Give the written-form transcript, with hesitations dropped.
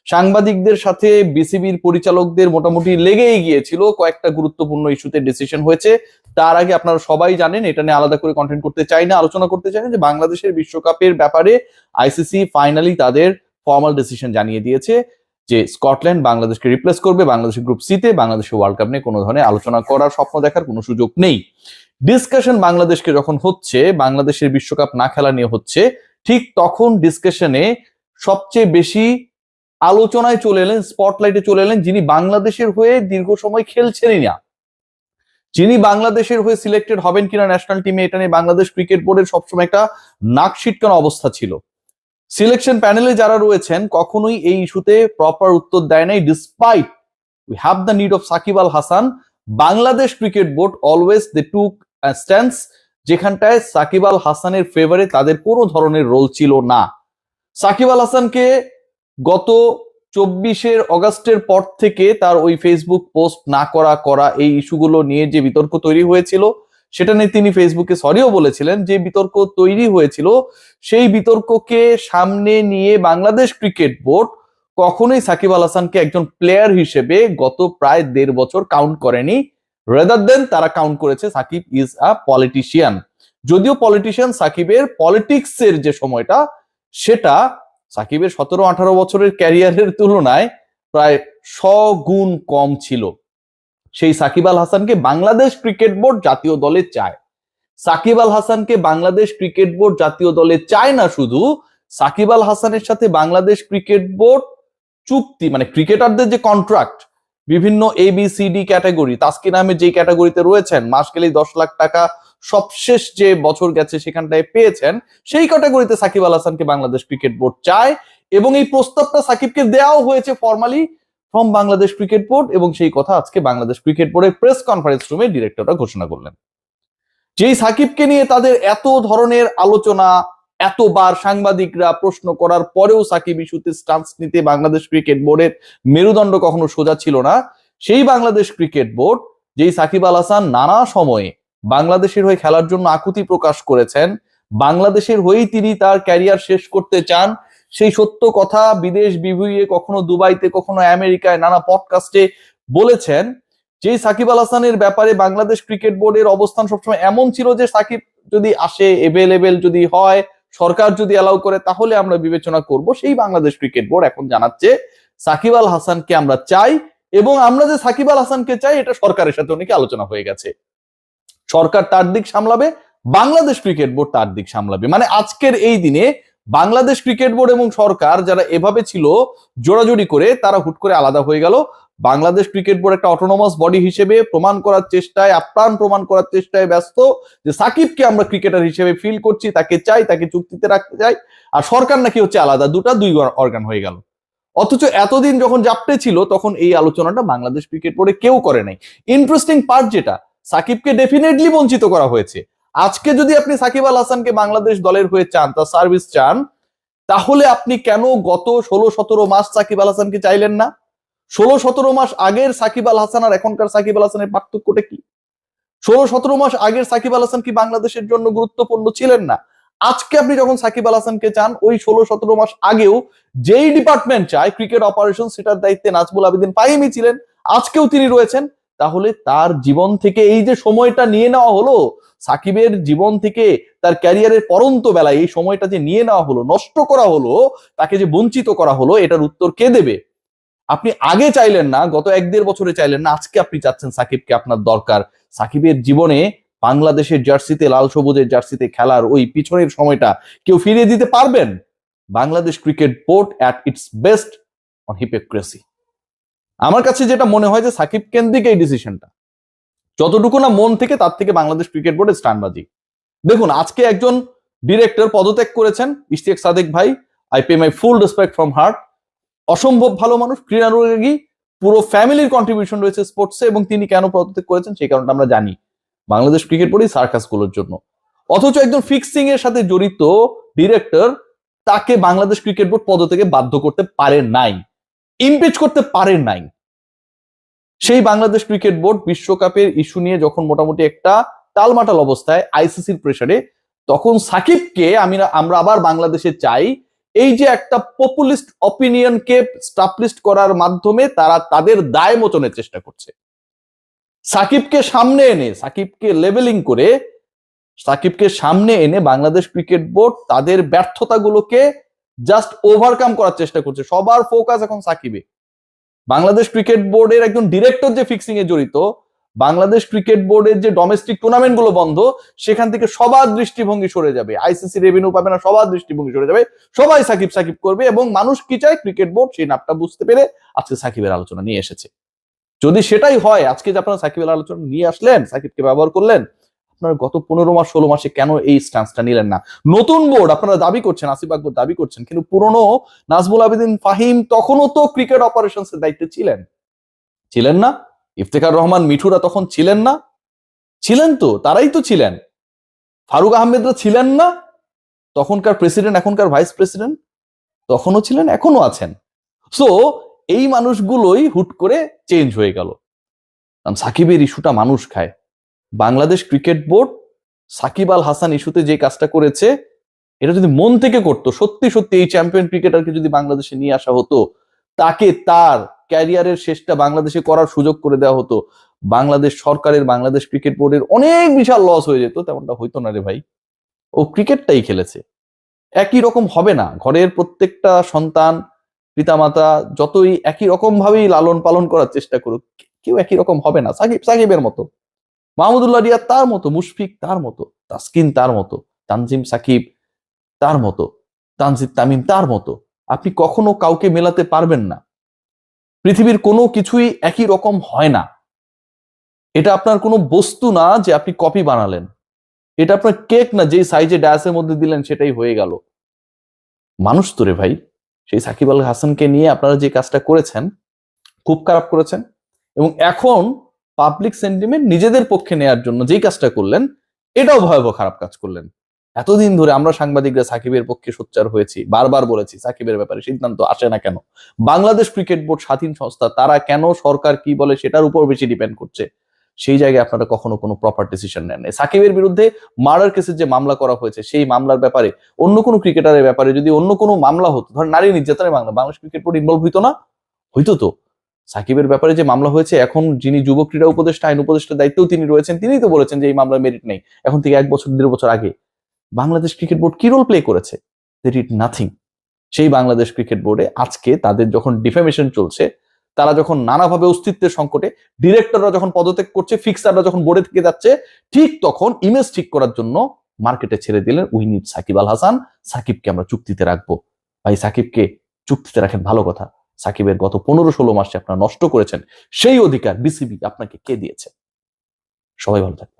সাংবাদিকদের সাথে বিসিবির পরিচালকদের মোটামুটি লেগেই গিয়েছিল, কয়েকটা গুরুত্বপূর্ণ ইস্যুতে ডিসিশন হয়েছে। তার আগে আপনারা সবাই জানেন, এটা নিয়ে আলাদা করে কন্টেন্ট করতে চাই না, আলোচনা করতে চাই না, যে বাংলাদেশের বিশ্বকাপের ব্যাপারে আইসিসি ফাইনালি তাদের ফর্মাল ডিসিশন জানিয়ে দিয়েছে যে স্কটল্যান্ড বাংলাদেশকে রিপ্লেস করবে। বাংলাদেশের গ্রুপ সিতে বাংলাদেশের ওয়ার্ল্ড কাপ নিয়ে কোনো ধরনের আলোচনা করার, স্বপ্ন দেখার কোনো সুযোগ নেই। ডিসকাশন বাংলাদেশকে যখন হচ্ছে, বাংলাদেশের বিশ্বকাপ না খেলা নিয়ে হচ্ছে, ঠিক তখন ডিসকাশনে সবচেয়ে বেশি আলোচনায় চলে এলেন, স্পটলাইটে চলে এলেন যিনি বাংলাদেশের হয়ে দীর্ঘ সময় খেলছেনই না, যিনি বাংলাদেশের হয়ে সিলেক্টেড হবেন কিনা ন্যাশনাল টিমে, এটা নিয়ে বাংলাদেশ ক্রিকেট বোর্ডের সবসময় একটা নাক ছিটকানো অবস্থা ছিল। সিলেকশন প্যানেলে যারা রয়েছেন কখনোই এই ইস্যুতে প্রপার উত্তর দেয় নাই, despite we have the need of Shakib Al Hasan. Bangladesh cricket board always they took stance, যেখানটায় সাকিব আল হাসানের ফেভারে তাদের কোনো ধরনের রোল ছিল না। সাকিব আল হাসানকে গত 24 অগাস্টের পর থেকে তার ওই ফেসবুক পোস্ট না করা এই ইস্যুগুলো নিয়ে যে বিতর্ক তৈরি হয়েছিল, সেটা নিয়ে তিনি ফেসবুকে সরিও বলেছিলেন। যে বিতর্ক তৈরি হয়েছিল সেই বিতর্ককে সামনে নিয়ে বাংলাদেশ ক্রিকেট বোর্ড কখনোই সাকিব আল হাসানকে একজন প্লেয়ার হিসেবে গত প্রায় 1.5 বছর কাউন্ট করেনি, রেদার দেন তারা কাউন্ট করেছে সাকিব ইজ আ পলিটিশিয়ান। যদিও পলিটিশিয়ান সাকিবের পলিটিক্সের যে সময়টা, সেটা সাকিবের 17-18 বছরের ক্যারিয়ারের তুলনায় প্রায় 100 গুণ কম ছিল। সেই সাকিব আল হাসানকে বাংলাদেশ ক্রিকেট বোর্ড জাতীয় দলে চায়। সাকিব আল হাসানকে বাংলাদেশ ক্রিকেট বোর্ড জাতীয় দলে চায় না, শুধু সাকিব আল হাসানের সাথে বাংলাদেশ ক্রিকেট বোর্ড চুক্তি, মানে ক্রিকেটারদের যে কন্ট্রাক্ট, বিভিন্ন ABCD ক্যাটাগরি, তাসকিন আহমেদ যে ক্যাটাগরিতে রয়েছেন, মাস গেলেই 10 লাখ টাকা সবশেষ যে বছর গেছে সেখানটায় পেয়েছেন, সেই ক্যাটাগরিতে সাকিব আল হাসানকে বাংলাদেশ ক্রিকেট বোর্ড চায়। এবং এই প্রস্তাবটা সাকিবকে দেওয়াও হয়েছে formally from Bangladesh cricket board, এবং সেই কথা আজকে বাংলাদেশ ক্রিকেট বোর্ডের প্রেস কনফারেন্স রুমে ডিরেক্টররা ঘোষণা করলেন। যেই সাকিবকে নিয়ে তাদের এত ধরনের আলোচনা, এতবার সাংবাদিকরা প্রশ্ন করার পরেও সাকিব ইস্যুতে স্টান্স নিতে বাংলাদেশ ক্রিকেট বোর্ডের মেরুদণ্ড কখনো সোজা ছিল না, সেই বাংলাদেশ ক্রিকেট বোর্ড, যেই সাকিব আল হাসান নানা সময়ে বাংলাদেশের হয়ে খেলার জন্য আকুতি প্রকাশ করেছেন, বাংলাদেশের হয়েই তিনি তার ক্যারিয়ার শেষ করতে চান, সেই সত্য কথা বিদেশ বিভুঁইয়ে, কখনো দুবাইতে, কখনো আমেরিকায়, নানা পডকাস্টে বলেছেন, যেই সাকিব আল হাসানের ব্যাপারে বাংলাদেশ ক্রিকেট বোর্ডের অবস্থান সবসময় এমন ছিল যে সাকিব যদি আসে, এভেলেবেল যদি হয়, সরকার যদি অ্যালাউ করে, তাহলে আমরা বিবেচনা করব। সেই বাংলাদেশ ক্রিকেট বোর্ড এখন জানাচ্ছে সাকিব আল হাসানকে আমরা চাই, এবং আমরা যে সাকিব আল হাসানকে চাই এটা সরকারের সাথে অনেকে আলোচনা হয়ে গেছে। সরকার তার দিক সামলাবে, বাংলাদেশ ক্রিকেট বোর্ড তার দিক সামলাবে। মানে আজকের এই দিনে বাংলাদেশ ক্রিকেট বোর্ড এবং সরকার যারা এভাবে ছিল জোড়াজোড়ি করে, তারা হুট করে আলাদা হয়ে গেল। বাংলাদেশ ক্রিকেট বোর্ড একটা অটোনমাস বডি হিসেবে প্রমাণ করার চেষ্টায়, আপ্রাণ প্রমাণ করার চেষ্টায় ব্যস্ত যে সাকিবকে আমরা ক্রিকেটার হিসেবে ফিল করছি, তাকে চাই, তাকে চুক্তিতে রাখতে চাই। আর সরকার নাকি হচ্ছে আলাদা, দুই অর্গান হয়ে গেল। অথচ এতদিন যখন জাপটে ছিল, তখন এই আলোচনাটা বাংলাদেশ ক্রিকেট বোর্ডে কেউ করে নাই। ইন্টারেস্টিং পার্ট যেটা, সাকিবকে ডেফিনেটলি বঞ্চিত করা হয়েছে। আজকে যদি আপনি সাকিব আল হাসানকে বাংলাদেশ দলের হয়ে চান, তার সার্ভিস চান, তাহলে আপনি কেন গত 16-17 মাস সাকিব আল হাসানকে চাইলেন না? 16-17 মাস আগের সাকিব আল হাসান আর এখনকার সাকিব আল হাসানের পার্থক্যটা কি? 16-17 মাস আগের সাকিব আল হাসান কি বাংলাদেশের জন্য গুরুত্বপূর্ণ ছিলেন না? আজকে আপনি যখন সাকিব আল হাসানকে চান, ওই 16-17 মাস আগেও যেই ডিপার্টমেন্ট চায় ক্রিকেট অপারেশন, সেটার দায়িত্বে নাজমুল আবেদিন ফাহিমি ছিলেন, আজকেও তিনি রয়েছেন। তাহলে তার জীবন থেকে এই যে সময়টা নিয়ে নেওয়া হলো, সাকিবের জীবন থেকে তার ক্যারিয়ারের পরন্ত বেলায় এই সময়টা যে নিয়ে নেওয়া হলো, নষ্ট করা হলো, তাকে যে বঞ্চিত করা হলো, এটার উত্তর কে দেবে? আপনি আগে চাইলেন না, গত 1-1.5 বছরে চাইলেন না, আজকে আপনি চাচ্ছেন সাকিবকে আপনার দরকার। সাকিবের জীবনে বাংলাদেশের জার্সিতে, লাল সবুজের জার্সিতে খেলার ওই পিছনের সময়টা কেউ ফিরিয়ে দিতে পারবেন? Bangladesh cricket board at it's best on hypocrisy. আমার কাছে যেটা মনে হয় যে সাকিব কেন্দ্রিক এই ডিসিশনটা যতটুকু না মন থেকে, তার থেকে বাংলাদেশ ক্রিকেট বোর্ডের স্ট্যান্ডবাজি। দেখুন, আজকে একজন ডিরেক্টর পদত্যাগ করেছেন, ইশতিয়াক সাদেক ভাই, I pay my full respect from heart. অসম্ভব ভালো মানুষ, ক্রীড়ানুরাগী, পুরো ফ্যামিলির কন্ট্রিবিউশন রয়েছে স্পোর্টসে, এবং তিনি কেন পদত্যাগ করেছেন সেই কারণটা আমরা জানি, বাংলাদেশ ক্রিকেট বোর্ডই সার্কাসগুলোর জন্য। অথচ একজন ফিক্সিং এর সাথে জড়িত ডিরেক্টর, তাকে বাংলাদেশ ক্রিকেট বোর্ড পদত্যাগে বাধ্য করতে পারে নাই, ইমপিচ করতে পারে নাই। সেই বাংলাদেশ ক্রিকেট বোর্ড বিশ্বকাপের ইস্যু নিয়ে যখন মোটামুটি একটা টালমাটাল অবস্থায়, আইসিসির প্রেসারে, তখন সাকিবকে আমরা আবার বাংলাদেশে চাই, এই যে একটা পপুলিস্ট অপিনিয়নকে স্টাবলিশ করার মাধ্যমে তারা তাদের দায় মোচনের চেষ্টা করছে। সাকিবকে সামনে এনে, সাকিবকে লেভেলিং করে, সাকিবকে সামনে এনে বাংলাদেশ ক্রিকেট বোর্ড তাদের ব্যর্থতাগুলোকে জাস্ট ওভারকাম করার চেষ্টা করছে। সবার ফোকাস এখন সাকিবে। বাংলাদেশ ক্রিকেট বোর্ডের একজন ডিরেক্টর যে ফিক্সিং এ জড়িত, বাংলাদেশ ক্রিকেট বোর্ডের যে ডোমেস্টিক টুর্নামেন্ট গুলো বন্ধ, সেখান থেকে সবার দৃষ্টিভঙ্গি সরে যাবে, আইসিসি রেভিনিউ পাবে না, সবার দৃষ্টিভঙ্গি সরে যাবে, সবাই সাকিব সাকিব করবে। এবং মানুষ কি চায়, ক্রিকেট বোর্ড সেই নামটা বুঝতে পেরে আজকে সাকিবের আলোচনা নিয়ে এসেছে। যদি সেটাই হয়, আজকে যে আপনারা সাকিবের আলোচনা নিয়ে আসলেন, সাকিবকে ব্যবহার করলেন, আপনারা গত 15 মাস 16 মাসে কেন এই স্ট্যান্সটা নিলেন না? নতুন বোর্ড আপনারা দাবি করছেন, আসিফ আকবর দাবি করছেন, কিন্তু পুরনো নাজমুল আবেদিন ফাহিম তখনও তো ক্রিকেট অপারেশনস এর দায়িত্বে ছিলেন না? ইফতেখার রহমান মিঠুরা তখন ছিলেন না? ছিলেন তো, তারাই তো ছিলেন। ফারুক আহমেদরা ছিলেন না? তখনকার প্রেসিডেন্ট, এখনকার ভাইস প্রেসিডেন্ট তখনও ছিলেন, এখনো আছেন। সো এই মানুষগুলোই হুট করে চেঞ্জ হয়ে গেল। কারণ সাকিবের ইস্যুটা মানুষ খায়। বাংলাদেশ ক্রিকেট বোর্ড সাকিব আল হাসান ইস্যুতে যে কাজটা করেছে, এটা যদি মন থেকে করতো, সত্যি সত্যি এই চ্যাম্পিয়ন ক্রিকেটারকে যদি বাংলাদেশে নিয়ে আসা হতো, তাকে তার ক্যারিয়ারের শেষটা বাংলাদেশে করার সুযোগ করে দেওয়া হতো, বাংলাদেশ সরকারের, বাংলাদেশ ক্রিকেট বোর্ডের অনেক বিশাল লস হয়ে যেত। তেমনটা হইতো না রে ভাই। ও ক্রিকেটটাই খেলেছে। একই রকম হবে না। ঘরের প্রত্যেকটা সন্তান, পিতামাতা যতই একই রকম ভাবেই লালন পালন করার চেষ্টা করুক, কেউ একই রকম হবে না। সাকিবের মতো, মাহমুদুল্লাহ রিয়াদ তার মতো, মুশফিক তার মতো, তাসকিন তার মতো, তানজিম সাকিব তার মতো, তানজিদ তামিম তার মতো। আপনি কখনো কাউকে মেলাতে পারবেন না। পৃথিবীর কোনো কিছুই একই রকম হয় না। এটা আপনার কোনো বস্তু না যে আপনি কপি বানালেন। এটা আপনার কেক না, যে সাইজে ডায়াসের মধ্যে দিলেন সেটাই হয়ে গেল। মানুষ তো রে ভাই। সেই সাকিব আল হাসানকে নিয়ে আপনারা যে কাজটা করেছেন, খুব খারাপ করেছেন। এবং এখন পাবলিক সেন্টিমেন্ট নিজেদের পক্ষে নেয়ার জন্য যেই কাজটা করলেন, এটাও ভয়াবহ খারাপ কাজ করলেন। এতদিন ধরে আমরা সাংবাদিকরা সাকিবের পক্ষে সোচ্চার হয়েছি, বারবার বলেছি সাকিবের ব্যাপারে সিদ্ধান্ত আসে না কেন। বাংলাদেশ ক্রিকেট বোর্ড স্বাধীন সংস্থা, তারা কেন সরকার কি বলে সেটার উপর বেশি ডিপেন্ড করছে। সেই জায়গায় আপনারা কখনো কোনো প্রপার ডিসিশন নেন নাই। সাকিবের বিরুদ্ধে মার্ডার কেসের যে মামলা করা হয়েছে, সেই মামলার ব্যাপারে, অন্য কোনো ক্রিকেটারের ব্যাপারে যদি অন্য কোনো মামলা হতো, ধর নারী নির্যাতনের মামলা, বাংলাদেশ ক্রিকেট বোর্ড ইনভলভ হইতো না? হইতো তো। সাকিবের ব্যাপারে যে মামলা হয়েছে, এখন যিনি যুব ক্রীড়া উপদেষ্টা, আইন উপদেষ্টার দায়িত্বেও তিনি রয়েছেন, তিনিই তো বলেছেন যে এই মামলার মেরিট নেই। এখন থেকে 1 বছর 1.5 বছর আগে বাংলাদেশ ক্রিকেট বোর্ড কি রোল প্লে করেছে? They did nothing. সেই বাংলাদেশ ক্রিকেট বোর্ডে আজকে তাদের যখন ডিফেমেশন চলছে, তারা যখন নানাভাবে অস্তিত্বের সংকটে, ডিরেক্টররা যখন পদত্যাগ করছে, ফিক্সাররা যখন বোর্ডে থেকে যাচ্ছে, ঠিক তখন ইমেজ ঠিক করার জন্য মার্কেটে ছেড়ে দিলেন উই নিড সাকিব আল হাসান। সাকিবকে আমরা চুক্তিতে রাখবো। ভাই সাকিবকে চুক্তিতে রাখেন, ভালো কথা। সাকিবের গত 15-16 মাসে আপনারা নষ্ট করেছেন, সেই অধিকার বিসিবি আপনাকে কে দিয়েছে? সবাই ভালো থাকবেন।